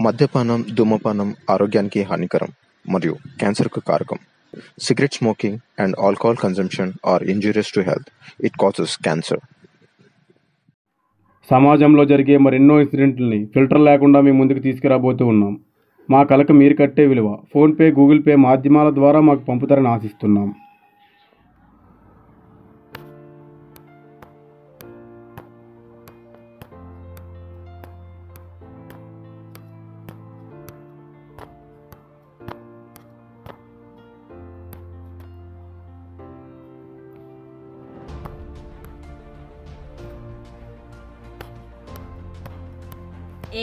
మద్యపానం, ధూమపానం ఆరోగ్యానికి హానికరం మరియు క్యాన్సర్‌కు కారకం. Cigarette smoking and alcohol consumption are injurious to health. It causes cancer. సమాజంలో జరిగే మరెన్నో ఇన్సిడెంట్లని ఫిల్టర్ లేకుండా మీ ముందుకు తీసుకురాబోతూ ఉన్నాం. మా కళకు మీరు కట్టే విలువ ఫోన్పే, గూగుల్ పే మాధ్యమాల ద్వారా మాకు పంపుతారని ఆశిస్తున్నాం.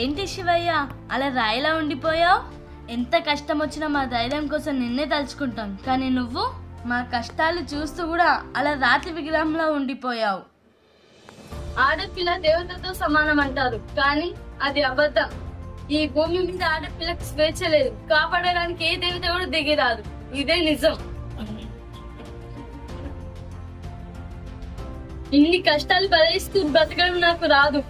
ఏంటి శివయ్య, అలా రాయిలా ఉండిపోయావు? ఎంత కష్టం వచ్చినా మా ధైర్యం కోసం నిన్నే తలుచుకుంటాం, కానీ నువ్వు మా కష్టాలు చూస్తూ కూడా అలా రాతి విగ్రహంలో ఉండిపోయావు. ఆడపిల్ల దేవతతో సమానం అంటారు, కానీ అది అబద్ధం. ఈ భూమి మీద ఆడపిల్లకు స్వేచ్ఛ లేదు. కాపాడడానికి ఏ దేవత కూడా దిగిరాదు. ఇదే నిజం. ఇన్ని కష్టాలు భరిస్తూ బ్రతకడం నాకు రాదు.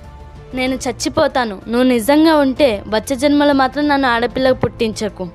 నేను చచ్చిపోతాను. నువ్వు నిజంగా ఉంటే వచ్చే జన్మలో మాత్రం నన్ను ఆడపిల్లకు పుట్టించకు.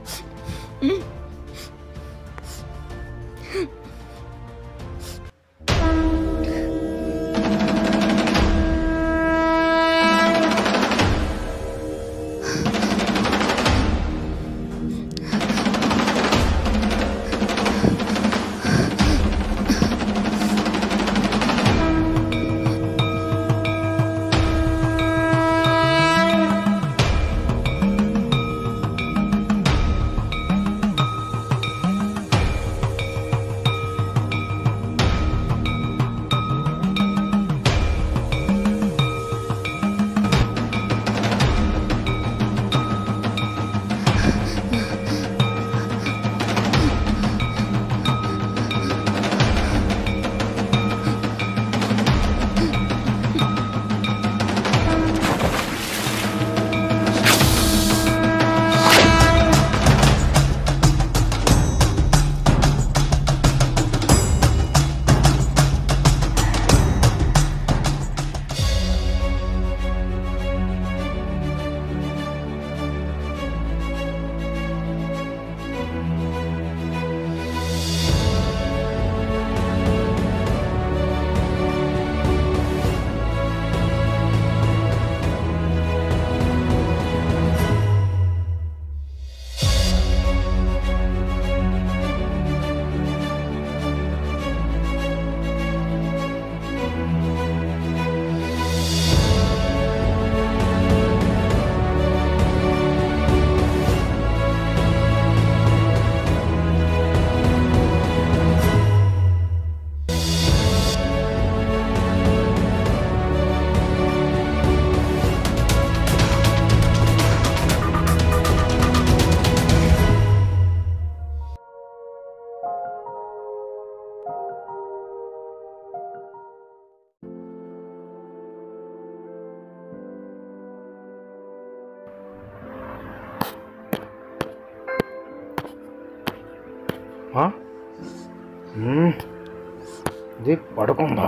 ఇది పడుకుందా?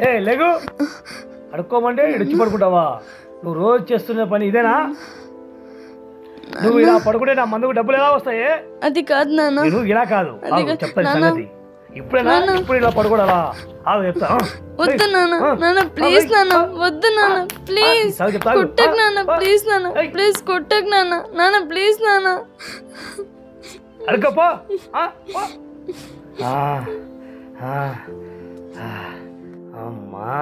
ఏ లేగు, అడుక్కోమంటే ఇడిచి పడుకుంటావా? నువ్వు రోజు చేస్తున్న పని ఇదేనా? నువ్వు ఇలా పడుకుంటే నా మందుకు డబ్బులు ఎలా వస్తాయి? అది కాదు నాన్న. నువ్వు ఇలా కాదు, చెప్తాను సంగతి. ఇప్పుడేనా? ఇప్పుడు ఇలా పడుకోవడాలా? చెప్తా. వద్దు నాన్న, నాన్న ప్లీజ్ నాన్న, వద్దు నాన్న ప్లీజ్, కొట్టకు నాన్న ప్లీజ్, నాన్న ప్లీజ్ కొట్టకు నాన్న, నాన్న ప్లీజ్ నాన్న. అడుక్కోపో. అమ్మా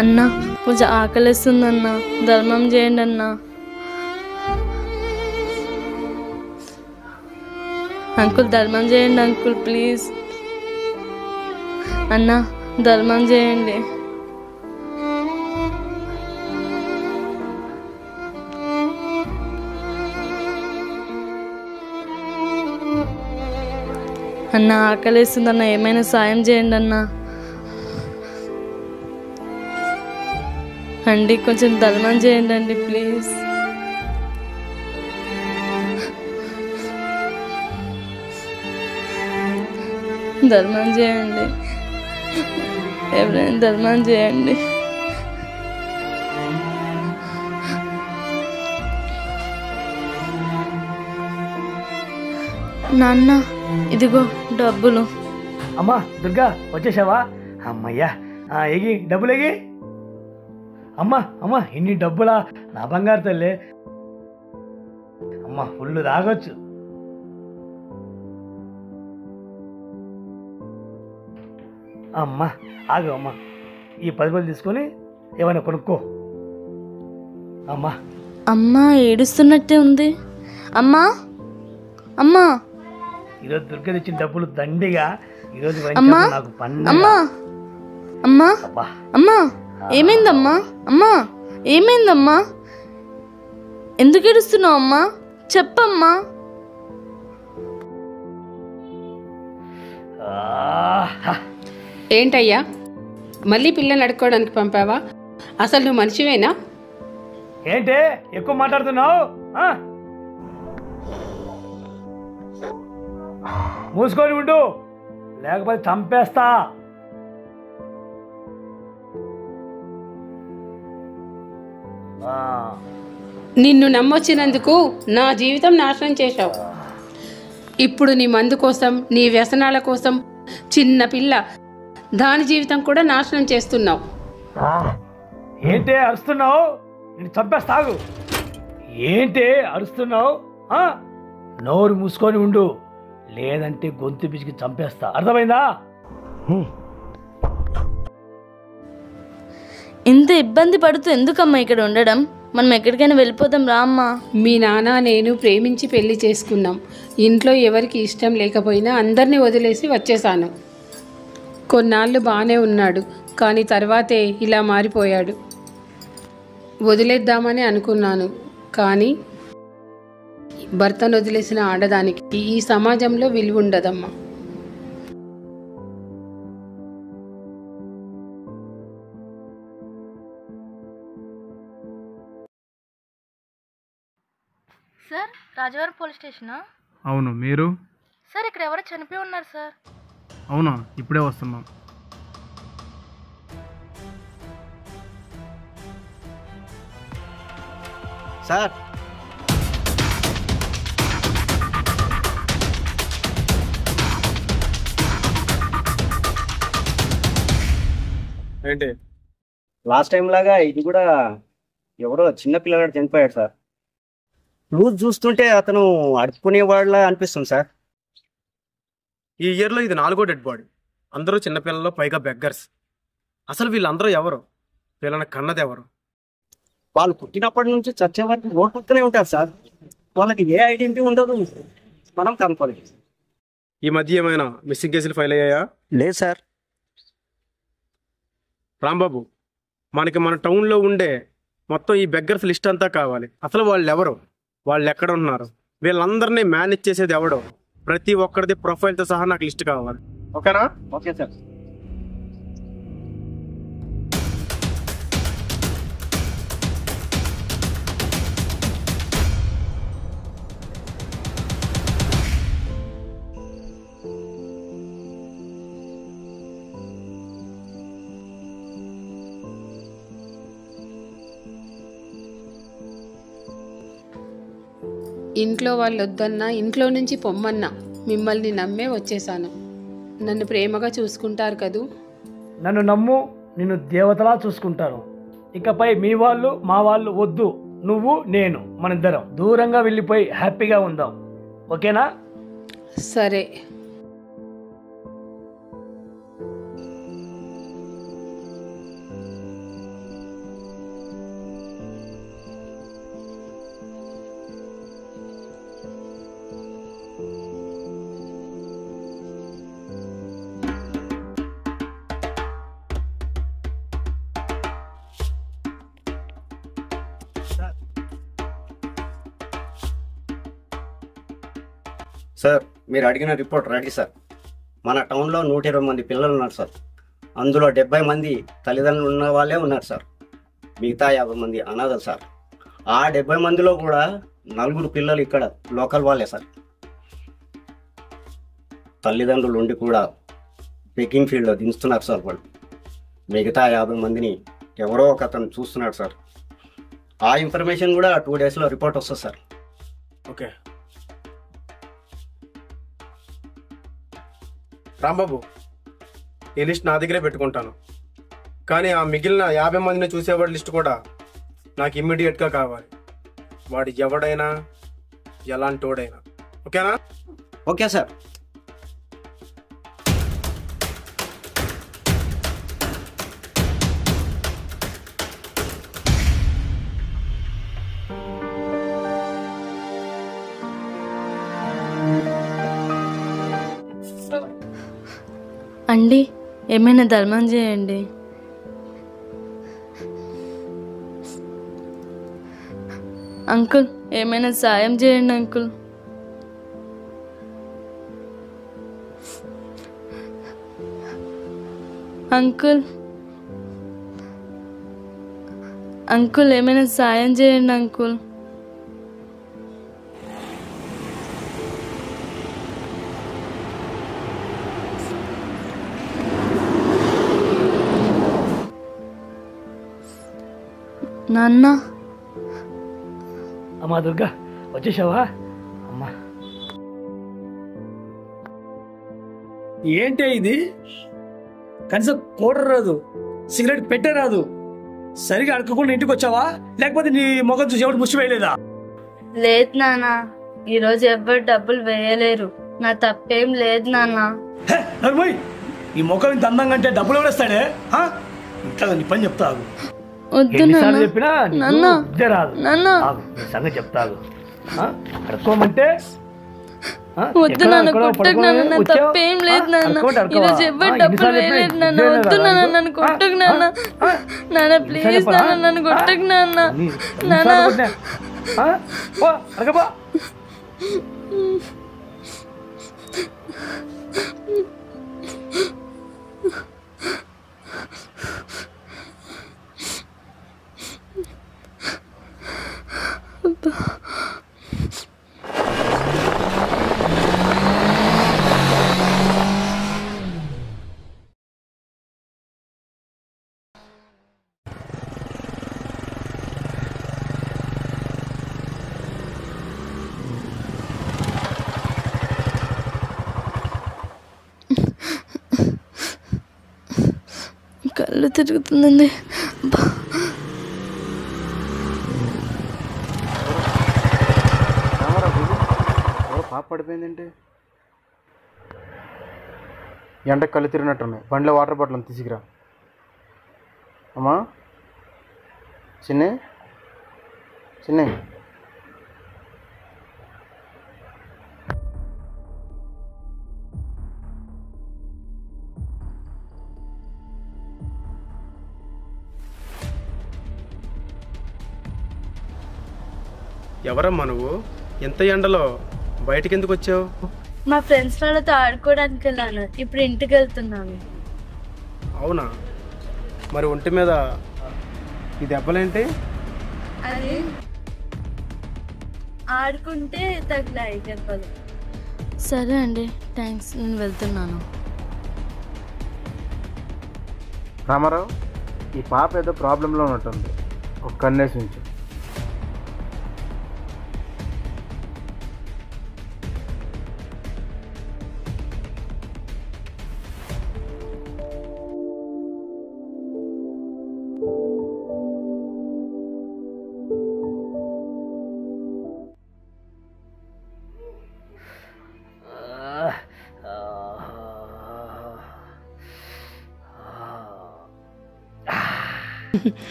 అన్నా కొంచెం ఆకలిస్తుందన్నా, ధర్మం చేయండి అన్నా. అంకుల్ ధర్మం చేయండి అంకుల్ ప్లీజ్. అన్నా ధర్మం చేయండి. అన్న ఆకలేస్తుందన్న, ఏమైనా సాయం చేయండి అన్న. అండి కొంచెం ధర్మం చేయండి అండి ప్లీజ్. ధర్మం చేయండి, ఎవరైనా ధర్మం చేయండి. నాన్న ఇదిగో డబ్బులు. అమ్మా దుర్గా వచ్చేసావా? అమ్మయ్యా, ఎగి డబ్బులు ఎగి. అమ్మా అమ్మా ఇన్ని డబ్బులా? నా బంగారు తల్లి. అమ్మా ఫుల్ తాగొచ్చు. అమ్మా ఆగు అమ్మా, ఈ 10 రూపాయలు తీసుకొని ఏమైనా కొనుక్కో. అమ్మా అమ్మా ఏడుస్తున్నట్టే ఉంది. అమ్మా అమ్మా ఈరోజు దుర్గ తెచ్చిన డబ్బులు దండిగా. ఈరోజు అమ్మా నాకు పండుగ. అమ్మా అమ్మా అబ్బా అమ్మా ఏమైందమ్మా? అమ్మా ఏమైందమ్మా? ఎందుకు ఏడుస్తున్నావు అమ్మా? చెప్పమ్మా. ఆహా. ఏంటయ్యా, మళ్ళీ పిల్లని అడుక్కోవడానికి పంపావా? అసలు నువ్వు మనిషివేనా? ఏంటే ఎక్కువ మాట్లాడుతున్నావు? మూసుకొని ఉండు, లేకపోతే చంపేస్తా. నిన్ను నమ్మొచ్చినందుకు నా జీవితం నాశనం చేశావు. ఇప్పుడు నీ మందు కోసం, నీ వ్యసనాల కోసం చిన్న పిల్ల దాని జీవితం కూడా నాశనం చేస్తున్నావు. ఏంటే అరుస్తున్నావు? నేను చంపేస్తాగు. ఏంటే అరుస్తున్నావు? నోరు మూసుకొని ఉండు, లేదంటే గొంతు పిసికి చంపేస్తా. అర్థమైందా? ఇంత ఇబ్బంది పడుతూ ఎందుకమ్మా ఇక్కడ ఉండడం? మనం ఎక్కడికైనా వెళ్ళిపోదాం రా అమ్మా. మీ నాన్న నేను ప్రేమించి పెళ్లి చేసుకున్నాం. ఇంట్లో ఎవరికి ఇష్టం లేకపోయినా అందరినీ వదిలేసి వచ్చేసాను. కొన్నాళ్ళు బాగానే ఉన్నాడు, కానీ తర్వాతే ఇలా మారిపోయాడు. వదిలేద్దామని అనుకున్నాను, కానీ భర్తను వదిలేసిన ఆడదానికి ఈ సమాజంలో విలువ ఉండదమ్మా. Sir రాజవారం police స్టేషనా? అవును, మీరు? సార్ ఇక్కడ ఎవరో చనిపోయి ఉన్నారు సార్. అవునా, ఇప్పుడే వస్తున్నాం. సార్ ఏంటి? లాస్ట్ టైం లాగా ఇది కూడా ఎవరో చిన్న పిల్లగాడు చనిపోయాడు సార్. లూజ్ చూస్తుంటే అతను అడుక్కునేవాడిలా అనిపిస్తుంది సార్. ఈ ఇయర్లో ఇది 4వ డెడ్ బాడీ. అందరూ చిన్నపిల్లల్లో, పైగా బెగ్గర్స్. అసలు వీళ్ళందరూ ఎవరు? వీళ్ళని కన్నది ఎవరు? వాళ్ళు పుట్టినప్పటి నుంచి చచ్చే వరకు రోడ్ పక్కనే ఉంటారు సార్. వాళ్ళకి ఏ ఐడెంటిటీ ఉండదు, మనం కనుక్కోలేదు. ఈ మధ్య ఏమైనా మిస్సింగ్ కేసులు ఫైల్ అయ్యాయా? లేదు సార్. రాంబాబు, మనకి మన టౌన్లో ఉండే మొత్తం ఈ బెగ్గర్స్ లిస్ట్ అంతా కావాలి. అసలు వాళ్ళు ఎవరు? వాళ్ళు ఎక్కడ ఉన్నారు? వీళ్ళందరినీ మేనేజ్ చేసేది ఎవడో? ప్రతి ఒక్కరిది ప్రొఫైల్తో సహా నాకు లిస్ట్ కావాలి. ఓకేనా? Okay sir. ఇంట్లో వాళ్ళు వద్దన్నా, ఇంట్లో నుంచి పొమ్మన్నా మిమ్మల్ని నమ్మే వచ్చేసాను. నన్ను ప్రేమగా చూసుకుంటారు కదూ? నన్ను నమ్ము, నిన్ను దేవతలా చూసుకుంటాను. ఇకపై మీ వాళ్ళు మా వాళ్ళు వద్దు. నువ్వు నేను మనిద్దరం దూరంగా వెళ్ళిపోయి హ్యాపీగా ఉందాం. ఓకేనా? సరే. సార్, మీరు అడిగిన రిపోర్ట్ రెడీ సార్. మన టౌన్లో 120 మంది పిల్లలు ఉన్నారు సార్. అందులో 70 మంది తల్లిదండ్రులు ఉన్న వాళ్ళే ఉన్నారు సార్. మిగతా 50 మంది అనాథలు సార్. ఆ 70 మందిలో కూడా 4 పిల్లలు ఇక్కడ లోకల్ వాళ్ళే సార్. తల్లిదండ్రులు ఉండి కూడా బెగ్గింగ్ ఫీల్డ్లో దించుతున్నారు సార్ వాళ్ళు. మిగతా 50 మందిని ఎవరో ఒక అతను చూస్తున్నాడు సార్. ఆ ఇన్ఫర్మేషన్ కూడా 2 డేస్లో రిపోర్ట్ వస్తుంది సార్. ఓకే రాంబాబు, ఈ లిస్ట్ నా దగ్గరే పెట్టుకుంటాను. కానీ ఆ మిగిలిన 50 మందిని చూసేవాడి లిస్ట్ కూడా నాకు ఇమ్మీడియట్గా కావాలి. వాడు ఎవడైనా ఎలాంటోడైనా. ఓకేనా? Okay sir. అండి, ఏమైనా ధర్మం చేయండి. అంకుల్, ఏమైనా సాయం చేయండి అంకుల్. అంకుల్ అంకుల్ ఏమైనా సాయం చేయండి అంకుల్. నాన్న. అమ్మా దుర్గా, వచ్చేసావా? అమ్మా, ఏంటే ఇది? కనీసం కోటర్ రాదు, సిగరెట్ పెట్టే రాదు. సరిగా అడగకుండా ఇంటికి వచ్చావా, లేకపోతే నీ మొగం చూసి ఎవరు ముష్టి వేయలేదా? లేదు నాన్న, ఈరోజు ఎవ్వరు డబ్బులు వేయలేరు. నా తప్పేం లేదు నాన్న. ఈ మొఖం ఇంత అందంగా అంటే డబ్బులు ఎవరేస్తాడే? ఇంకా నీ పని చెప్తాగు. వద్దు ఎన్నిసార్లు చెప్పినా నాన్న, ఇదే రాదు. నాన్న నీ సంగతి చెప్తాగు. అడుక్కోమంటే వద్దు నాన్న, కొట్టకు నాన్న. నా తప్పేం లేదు నాన్న. ఈరోజు ఎవ్వరు డబ్బులు వేయలేదు నాన్న. వద్దు నాన్న, నన్ను కొట్టకు నాన్న. నాన్న ప్లీజ్ నాన్న, నన్ను కొట్టకు నాన్న. నాన్న కళ్ళు తిరుగుతుందండి. పాప పడిపోయిందంటే ఎండకు కళ్ళు తిరిగినట్టున్నాయి. బండిలో వాటర్ బాటిల్ తీసుకురా. అమ్మా చిన్న చిన్న ఎవరమ్మా నువ్వు? ఎంత ఎండలో బయటికి ఎందుకు వచ్చావు? మా ఫ్రెండ్స్ వాళ్ళతో ఆడుకోవడానికి వెళ్ళాను. ఇప్పుడు ఇంటికి వెళ్తున్నాను. అవునా? మరి ఒంటి మీద ఈ దెబ్బలేంటి? అది ఆడుకుంటే తగిలాయి దెబ్బలు. సరే అండి, థ్యాంక్స్. నేను వెళ్తున్నాను. రామారావు, ఈ పాప ఏదో ప్రాబ్లంలో ఉన్నట్టుంది. ఒక కన్నేసి ఉంచు.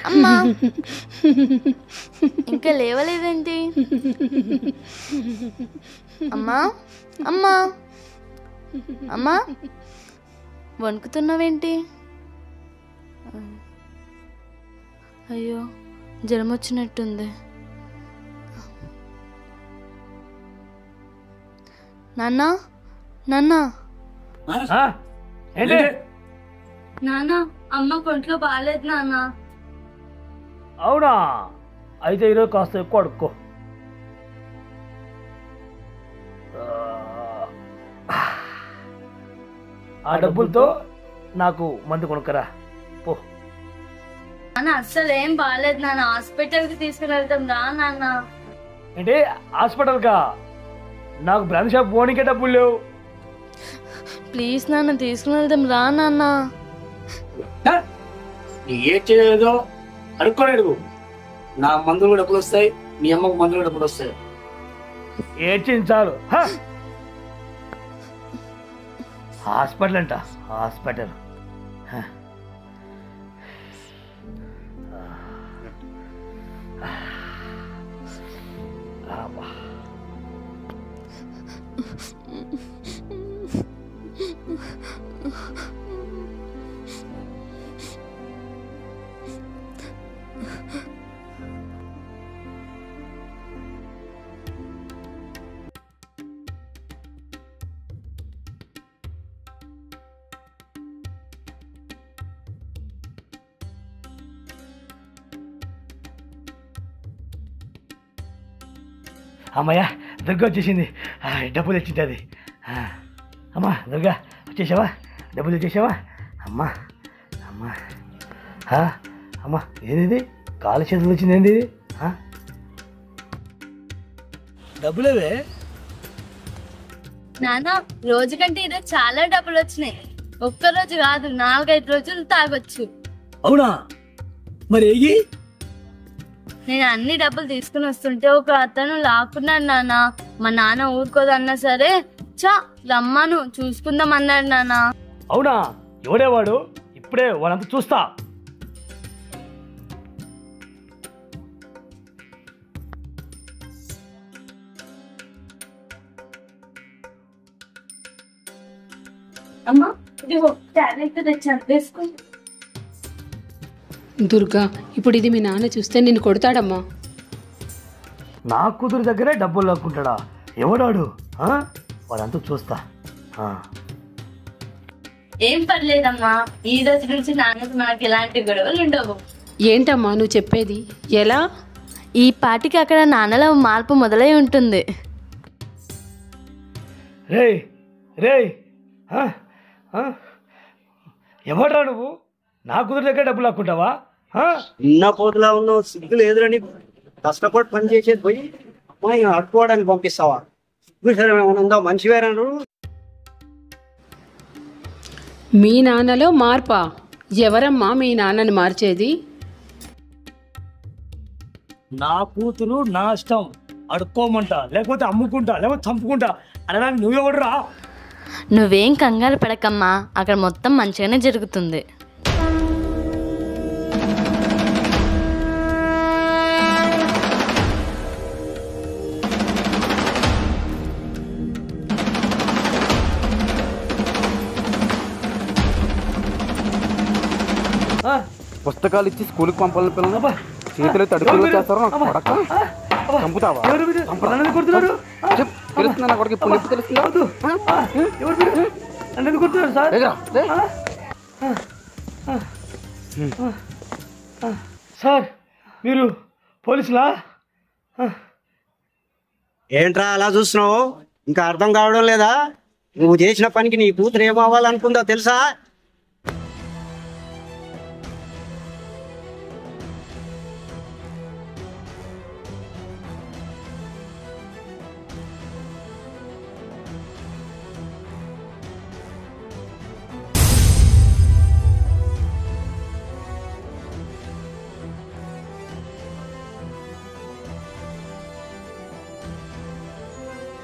అమ్మా, ఇంకా లేవలేదేంటి? అమ్మా అమ్మా అమ్మా, వణుకుతున్నావేంటి? అయ్యో, జ్వరం వచ్చినట్టుంది. నాన్న నాన్న నాన్న, అమ్మ కొంట్లో బాగాలేదు నాన్న. అవునా? అయితే ఈరోజు కాస్త ఎక్కువ అడుక్కో. ఆ డబ్బులతో నాకు మందు కొనుక్కరా పో. నాన్న అస్సలు ఏం బాగాలేదు నాన్న, హాస్పిటల్కి తీసుకుని వెళ్తాం రా నాన్న. ఏంటి హాస్పిటల్కా? నాకు బ్రాండ్ షాప్ పోనీకే డబ్బులు లేవు. ప్లీజ్ నాన్న తీసుకుని వెళ్తాం రా నాన్న. ఏం చేయలేదో అడుక్కోలేడు. నా మందులు కూడా ఎప్పుడు వస్తాయి, మీ అమ్మకు మందులు కూడా ఎప్పుడు వస్తాయి. ఏడ్చించాలు. హాస్పిటల్ అంట, హాస్పిటల్. అమ్మయ్య, దుర్గా వచ్చేసింది. డబ్బులు తెచ్చింది అది. అమ్మా దుర్గా వచ్చేసావా? డబ్బులు తెచ్చేసావా? అమ్మా అమ్మా అమ్మా ఏది కాలు చేతులు వచ్చింది? ఏంది ఇది? డబ్బులేవే నాన్న, రోజు కంటే ఈరోజు చాలా డబ్బులు వచ్చినాయి. ఒక్కరోజు కాదు, 4-5 రోజులు తాగొచ్చు. అవునా? మరి ఏగి నేను అన్ని డబ్బులు తీసుకుని వస్తుంటే ఒక అతను లాక్కున్నాడు నాన్న. మా నాన్న ఊరుకోదన్నా సరే చా రమ్మను చూసుకుందాం అన్నాడు నాన్న. అవునా? ఎవడేవాడు? ఇప్పుడే వాడంతా చూస్తా. అమ్మా ఇదిగో టాబ్లెట్ తెచ్చాను, వేసుకో. దుర్గా, ఇప్పుడు ఇది మీ నాన్న చూస్తే నిన్ను కొడతాడమ్మా. నా కూతురు దగ్గరే డబ్బులు లాక్కుంటాడా? ఎవడాడు? వాడంతా చూస్తా. ఏం పర్లేదమ్మా, ఈ రోజు నుంచి నాన్నకు మనకి ఎలాంటి గొడవలు ఉండవు. ఏంటమ్మా నువ్వు చెప్పేది? ఎలా? ఈ పాటికి అక్కడ నాన్నలో మార్పు మొదలై ఉంటుంది. రే రే ఎవడ్రా నువ్వు? నా కూతురు దగ్గర డబ్బులు లాక్కుంటావా? నిన్న పోతులా ఉన్నావు, సిగ్గు లేదురని కష్టపడి పని చేసేది పోయి అమ్మాయి అట్టుకోవడానికి పంపిస్తావా? సిగ్గు ఉందా? మంచివేరా నువ్వు? మీ నాన్నలో మార్పా? ఎవరమ్మా మీ నాన్నని మార్చేది? నా కూతురు నా ఇష్టం. అడుక్కోమంటా, లేకపోతే అమ్ముకుంటా, లేకపోతే చంపుకుంటా అనడానికి నువ్వెవడురా? నువ్వేం కంగారు పడకమ్మా, అక్కడ మొత్తం మంచిగానే జరుగుతుంది. పుస్తకాలు ఇచ్చి స్కూల్కి పంపాలని పిల్లలు చేతులు తడుపులు చేస్తారు. నాకు కొడక చంపుతావా? తెలుస్తున్నా కొడుకు, ఇప్పుడు నొప్పి తెలుస్తుందా? సార్ మీరు పోలీసులా? ఏంట్రా అలా చూస్తున్నావు? ఇంకా అర్థం కావడం లేదా? నువ్వు చేసిన పనికి నీ కూతురు ఏమవ్వాలనుకుందో తెలుసా?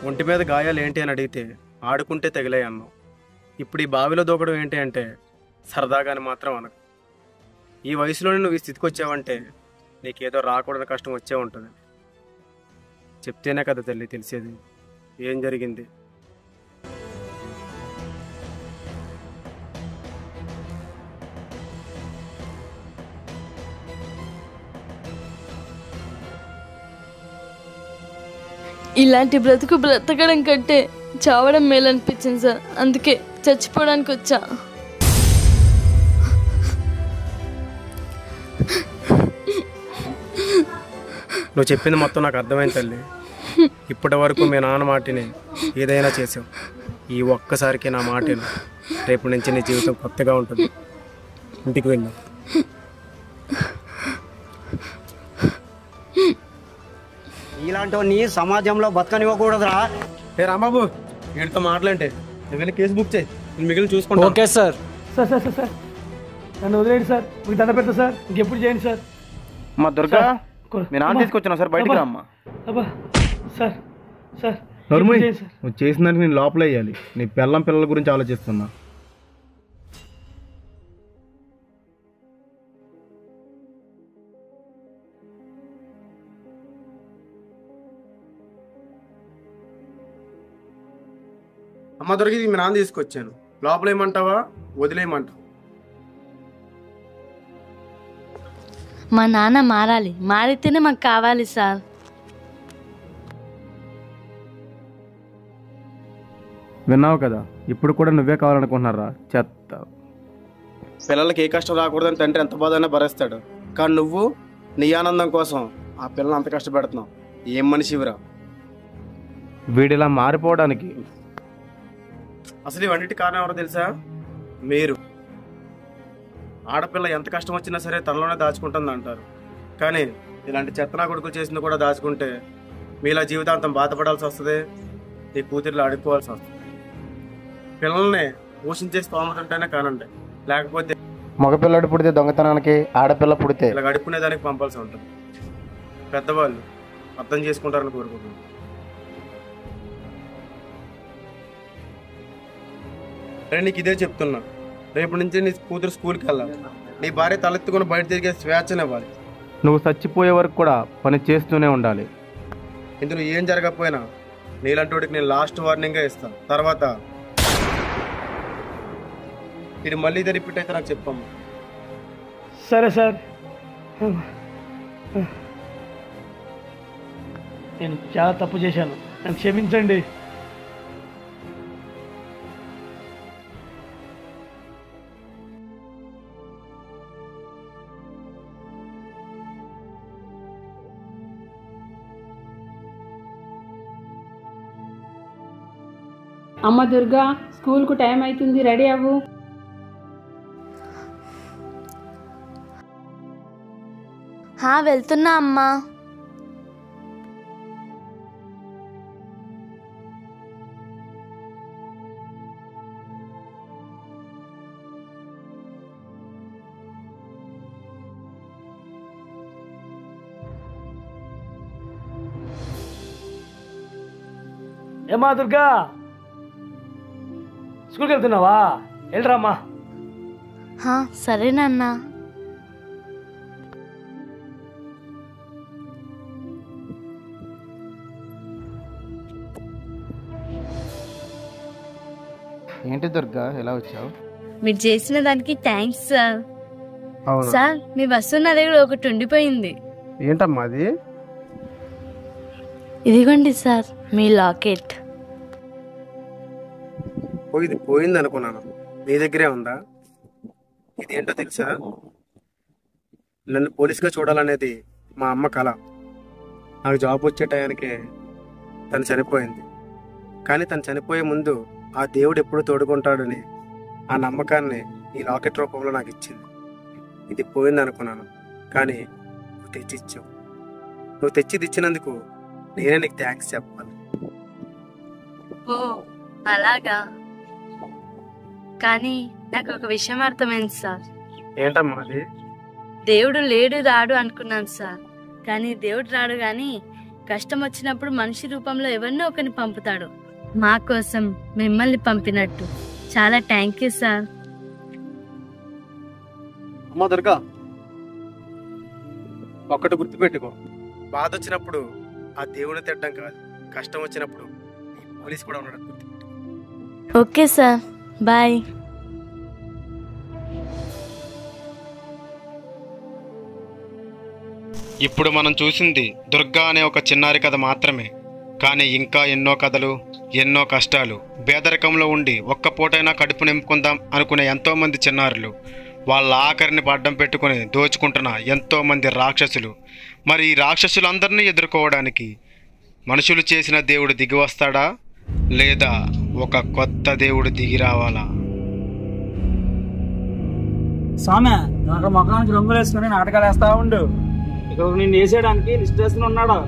ఒంటి మీద గాయాలు ఏంటి అని అడిగితే ఆడుకుంటే తగిలాయి అన్నావు. ఇప్పుడు ఈ బావిలో దూకడం ఏంటి అంటే సరదాగాని మాత్రం అనకు. ఈ వయసులోనే నువ్వు ఈ స్థితికి వచ్చావంటే నీకేదో రాకూడని కష్టం వచ్చే ఉంటుంది. చెప్తేనే కదా తల్లి తెలిసేది ఏం జరిగింది. ఇలాంటి బ్రతుకు బ్రతకడం కంటే చావడం మేలనిపించింది సార్, అందుకే చచ్చిపోవడానికి వచ్చా. నువ్వు చెప్పింది మొత్తం నాకు అర్థమైంది తల్లి. ఇప్పటి వరకు మీ నాన్న మాటిని ఏదైనా చేసావు. ఈ ఒక్కసారికి నా మాటను. రేపు నుంచి నీ జీవితం కొత్తగా ఉంటుంది. ఇంటికి వెళ్ళు. ఇలాంటివన్నీ సమాజంలో బతకనివ్వకూడదురా. ఏ రాంబాబు, వీడితో మాట్లాంటే నువ్వు వెళ్ళి కేసు బుక్ చేయి. నేను మిగిలిన చూసుకుంటా. Okay sir. Sir sir sir sir నన్ను వదిలేండి సార్, మీకు దండ పెడతా సార్, ఇంకెప్పుడు చేయండి సార్. మా దుర్గా సార్, మీ నాన్న తీసుకొచ్చిన సార్, బయటికి రామ్మా. అబ్బా సార్ సార్ నోర్మల్, చేయండి సార్. నువ్వు చేసిన దానికి నేను లోపల వేయాలి. నీ పిల్లల గురించి ఆలోచిస్తున్నా. అమ్మ దొరికింది, మీ నాన్న తీసుకొచ్చాను. లోపలేయమంటావా వదిలేయమంటావా? మా నాన్న మారాలి, మారితేనే మాకు కావాలి సార్. విన్నావు కదా, ఇప్పుడు కూడా నువ్వే కావాలనుకుంటున్నారా? చెత్త. పిల్లలకి ఏ కష్టం రాకూడదని తండ్రి ఎంత బాధైనా భరిస్తాడు. కానీ నువ్వు నీ ఆనందం కోసం ఆ పిల్లల్ని అంత కష్టపెడుతున్నావు. ఏం మనిషివిరా. వీడిలా మారిపోవడానికి అసలు ఇవన్నిటి కారణం ఎవరో తెలుసా? మీరు. ఆడపిల్ల ఎంత కష్టం వచ్చినా సరే తనలోనే దాచుకుంటుంది అంటారు. కానీ ఇలాంటి చెత్తనా కొడుకులు చేసింది కూడా దాచుకుంటే మీలా జీవితాంతం బాధపడాల్సి వస్తుంది. ఈ కూతురిలో అడుక్కోవాల్సి వస్తుంది. పిల్లల్ని పోషించే స్తోమత ఉంటేనే కానండి, లేకపోతే మగపిల్లడు పుడితే దొంగతనానికి, ఆడపిల్ల పుడితే ఇలా అడుక్కునేదానికి పంపాల్సి ఉంటుంది. పెద్దవాళ్ళు అర్థం చేసుకుంటారని కోరుకుంటున్నాను. నేను నీకు ఇదే చెప్తున్నా. రేపు నుంచి నీ కూతురు స్కూల్కి వెళ్ళాలి. నీ భార్య తలెత్తుకుని బయట తిరిగే స్వేచ్ఛనివ్వాలి. నువ్వు చచ్చిపోయే వరకు కూడా పని చేస్తూనే ఉండాలి. ఇందులో ఏం జరగకపోయినా నీలాంటి నేను లాస్ట్ వార్నింగ్గా ఇస్తాను. తర్వాత ఇది మళ్ళీ ఇదే రిపీట్ అయితే నాకు చెప్పమ్మా. సరే సార్, నేను చాలా తప్పు చేశాను, నన్ను క్షమించండి. అమ్మ దుర్గా, స్కూల్కు టైం అవుతుంది, రెడీ అవ్వు. వెళ్తున్నా అమ్మా. ఏమా దుర్గా, స్కూల్కి వెళ్తున్నావా? వెళ్ళరామ్మా. సరేనన్నా. ఏంటి దుర్గా ఎలా వచ్చావు? మీరు చేసిన దానికి థ్యాంక్స్ సార్. సార్, మీ వస్తువు నా దగ్గర ఒకటి ఉండిపోయింది. ఏంటమ్మా అది? ఇదిగోండి సార్, మీ లాకెట్. ఇది పోయింది అనుకున్నాను, నీ దగ్గరే ఉందా? ఇదేంటో తెలుసా? నన్ను పోలీస్గా చూడాలనేది మా అమ్మ కళ. నాకు జాబ్ వచ్చే టయానికి తను చనిపోయింది. కానీ తను చనిపోయే ముందు ఆ దేవుడు ఎప్పుడు తోడుకుంటాడని ఆ నమ్మకాన్ని ఈ లాకెట్ రూపంలో నాకు ఇచ్చింది. ఇది పోయింది అనుకున్నాను, కానీ నువ్వు తెచ్చిచ్చావు. నువ్వు తెచ్చిది ఇచ్చినందుకు నేనే నీకు థ్యాంక్స్ చెప్పాలి. ఓ అలాగా? కానీ నాకు ఒక విషయం అర్థమైంది సార్. ఏంటమ్మా అది? దేవుడు లేడు రాడు అనుకున్నాను సార్, కానీ దేవుడు రాడు కానీ కష్టం వచ్చినప్పుడు మనిషి రూపంలో ఎవరినో ఒకరిని పంపుతాడు. మా కోసం మిమ్మల్ని పంపినట్టు. చాలా థ్యాంక్ యూ సార్. అమ్మా దుర్గా, ఒక్కటి గుర్తుపెట్టుకో, బాధ వచ్చినప్పుడు ఆ దేవుని తిట్టడం కాదు, కష్టం వచ్చినప్పుడు పోలీస్ కూడా ఉన్నాడు గుర్తుపెట్టుకో. Okay sir, bye. ఇప్పుడు మనం చూసింది దుర్గా అనే ఒక చిన్నారి కథ మాత్రమే. కానీ ఇంకా ఎన్నో కథలు, ఎన్నో కష్టాలు, పేదరికంలో ఉండి ఒక్క పూటైనా కడుపు నింపుకుందాం అనుకునే ఎంతోమంది చిన్నారులు, వాళ్ళ ఆఖరిని అడ్డం పెట్టుకుని దోచుకుంటున్న ఎంతోమంది రాక్షసులు. మరి ఈ రాక్షసులందరినీ ఎదుర్కోవడానికి మనుషులు చేసిన దేవుడు దిగి వస్తాడా, లేదా ఒక కొత్త దేవుడు దిగి రావాలా? స్వామి నాకు ముఖానికి రంగులు వేసుకుని నాటకాలు వేస్తా ఉండు. ఇక్కడ నిన్ను వేసేయడానికి లిస్ట్ వేసుకుని ఉన్నాడు.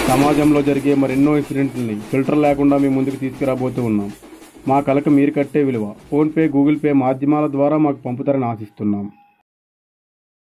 సమాజంలో జరిగే మరెన్నో ఇన్సిడెంట్లని ఫిల్టర్ లేకుండా మీ ముందుకు తీసుకురాబోతూ ఉన్నాం. మా కళకు మీరు కట్టే విలువ ఫోన్పే, గూగుల్ పే మాధ్యమాల ద్వారా మాకు పంపుతారని ఆశిస్తున్నాం.